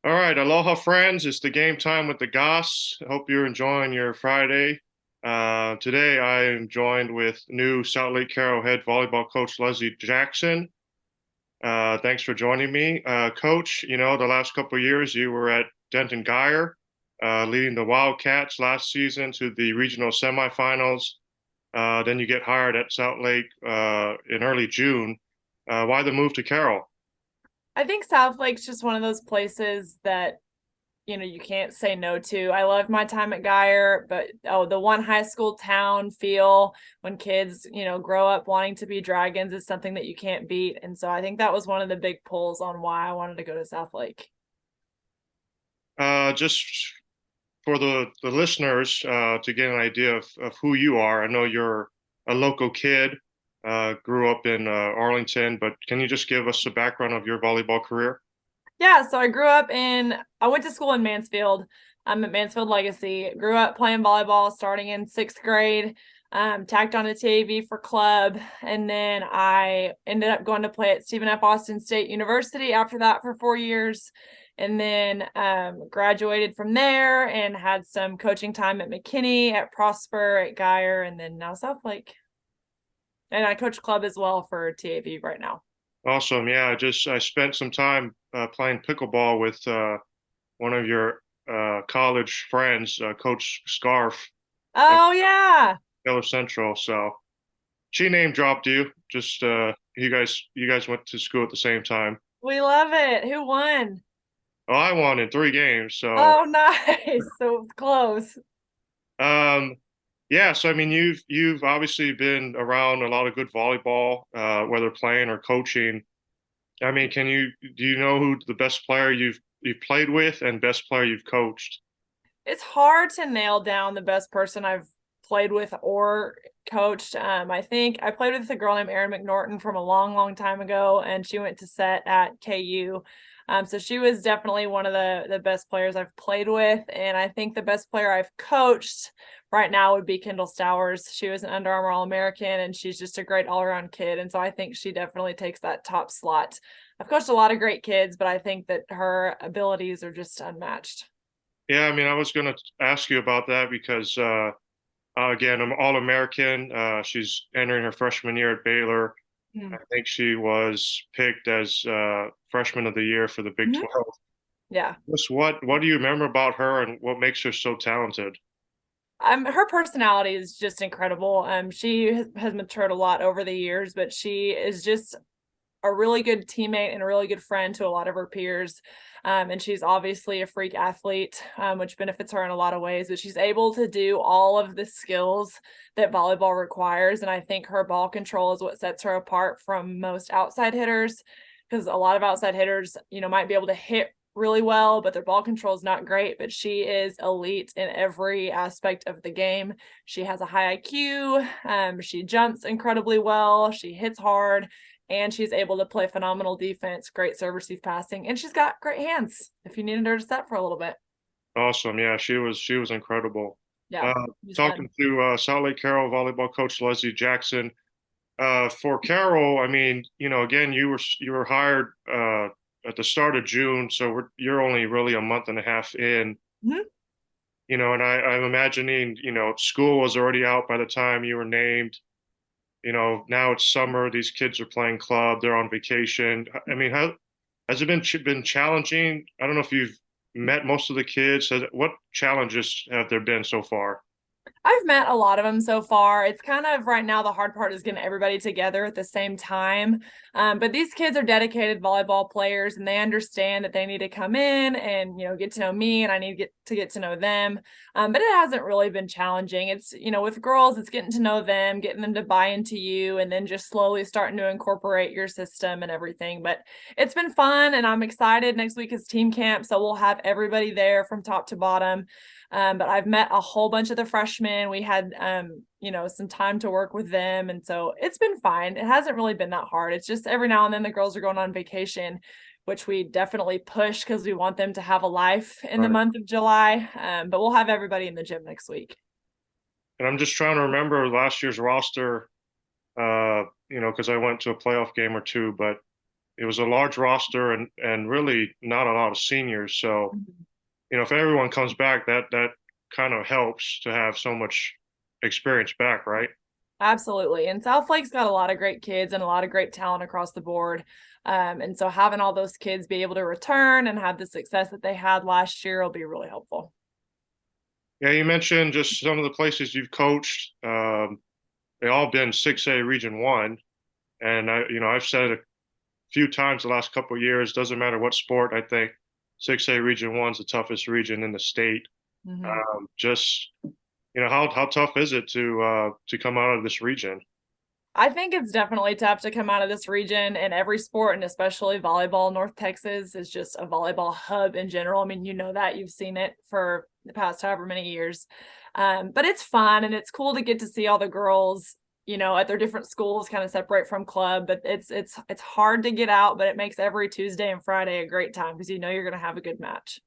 All right, aloha friends. It's the game time with the Goss. Hope you're enjoying your Friday. Today I am joined with new Southlake Carroll head volleyball coach Leslie Jackson. Thanks for joining me. Coach, the last couple of years you were at Denton Guyer, leading the Wildcats last season to the regional semifinals. Then you get hired at Southlake in early June. Why the move to Carroll? I think Southlake's just one of those places that you can't say no to. I loved my time at Guyer, but the one high school town feel when kids, grow up wanting to be dragons is something that you can't beat. And so I think that was one of the big pulls on why I wanted to go to Southlake. Just for the listeners to get an idea of who you are. I know you're a local kid, grew up in Arlington, but can you just give us a background of your volleyball career? Yeah, so I went to school in Mansfield. I'm at Mansfield Legacy. Grew up playing volleyball starting in sixth grade. Tacked on a TAV for club, and then I ended up going to play at Stephen F. Austin State University after that for 4 years, and then graduated from there and had some coaching time at McKinney, at Prosper, at Guyer, and then now Southlake. And I coach club as well for TAV right now. Awesome. Yeah, I spent some time playing pickleball with one of your college friends, Coach Scarf at Oh yeah, Taylor Central. So she name dropped you. Just you guys went to school at the same time. we love it. Who won? Oh, I won in 3 games. So Oh, nice. So close. Um, yeah, so I mean, you've obviously been around a lot of good volleyball, whether playing or coaching. I mean, do you know who the best player you've played with and best player you've coached? It's hard to nail down the best person I've played with or coached. I think I played with a girl named Erin McNorton from a long, long time ago, and she went to set at KU. So she was definitely one of the best players I've played with, and I think the best player I've coached right now would be Kendall Stowers. She was an Under Armour All-American, and she's just a great all-around kid, and so I think she definitely takes that top slot. I've coached a lot of great kids, but I think that her abilities are just unmatched. Yeah, I mean, I was going to ask you about that because again, I'm All-American. She's entering her freshman year at Baylor. I think she was picked as freshman of the year for the Big Mm-hmm. 12. Yeah. Just what do you remember about her and what makes her so talented? Her personality is just incredible. She has matured a lot over the years, but she is just a really good teammate and a really good friend to a lot of her peers. And she's obviously a freak athlete, which benefits her in a lot of ways, but she's able to do all of the skills that volleyball requires. And I think her ball control is what sets her apart from most outside hitters, because a lot of outside hitters, might be able to hit really well, but their ball control is not great. But she is elite in every aspect of the game. She has a high IQ. She jumps incredibly well. She hits hard, and she's able to play phenomenal defense, great serve receive passing, and she's got great hands if you needed her to set for a little bit. Awesome. Yeah, she was incredible. Yeah, Uh, she's Talking fun. to Southlake Carroll volleyball coach Leslie Jackson. For Carroll, I mean, again, you were hired at the start of June, so you're only really a month and a half in. Mhm. And I'm imagining, school was already out by the time you were named. Now it's summer. These kids are playing club. They're on vacation. I mean, how has it been challenging? I don't know if you've met most of the kids. What challenges have there been so far? I've met a lot of them so far. It's kind of right now the hard part is getting everybody together at the same time. But these kids are dedicated volleyball players, and they understand that they need to come in and get to know me, and I need to get to know them. But it hasn't really been challenging. It's with girls, it's getting to know them, getting them to buy into you, and then just slowly starting to incorporate your system and everything. But it's been fun, and I'm excited. Next week is team camp, so we'll have everybody there from top to bottom. But I've met a whole bunch of the freshmen. We had, some time to work with them. And so it's been fine. It hasn't really been that hard. It's just every now and then the girls are going on vacation, which we definitely push because we want them to have a life in the Right. month of July. But we'll have everybody in the gym next week. And I'm just trying to remember last year's roster, because I went to a playoff game or two, but it was a large roster and really not a lot of seniors. So, Mhm. if everyone comes back, that kind of helps to have so much experience back, right? Absolutely. And Southlake's got a lot of great kids and a lot of great talent across the board. And so having all those kids be able to return and have the success that they had last year will be really helpful. Yeah, you mentioned just some of the places you've coached. They all been 6A Region One, and I've said it a few times the last couple of years. Doesn't matter what sport. I think 6A Region One's the toughest region in the state. Mhm. Just how tough is it to come out of this region? I think it's definitely tough to come out of this region in every sport, and especially volleyball. North Texas is just a volleyball hub in general. I mean, you know that, you've seen it for the past however many years. But it's fun and it's cool to get to see all the girls, at their different schools kind of separate from club. But it's hard to get out, but it makes every Tuesday and Friday a great time because you're going to have a good match.